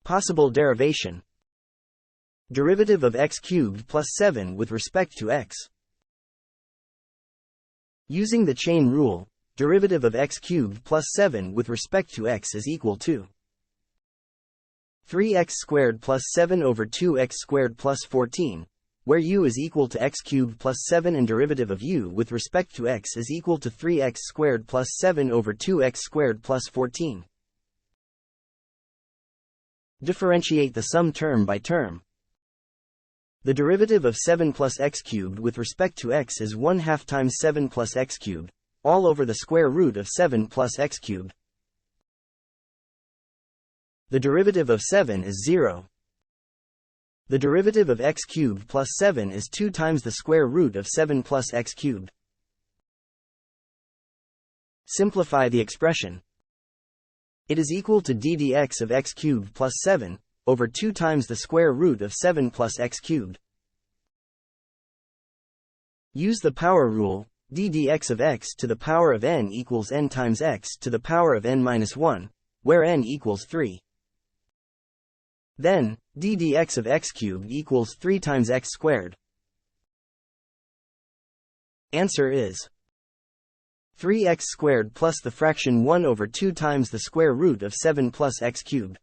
Possible derivation. Derivative of x cubed plus 7 with respect to x. Using the chain rule, derivative of x cubed plus 7 with respect to x is equal to 3x squared plus 7 over 2x squared plus 14, where u is equal to x cubed plus 7 and derivative of u with respect to x is equal to 3x squared plus 7 over 2x squared plus 14. Differentiate the sum term by term. The derivative of 7 plus x cubed with respect to x is 1/2 times 7 plus x cubed, all over the square root of 7 plus x cubed. The derivative of 7 is 0. The derivative of x cubed plus 7 is 2 times the square root of 7 plus x cubed. Simplify the expression. It is equal to d dx of x cubed plus 7, over 2 times the square root of 7 plus x cubed. Use the power rule, d dx of x to the power of n equals n times x to the power of n minus 1, where n equals 3. Then, d dx of x cubed equals 3 times x squared. Answer is 3x squared plus the fraction 1 over 2 times the square root of 7 plus x cubed.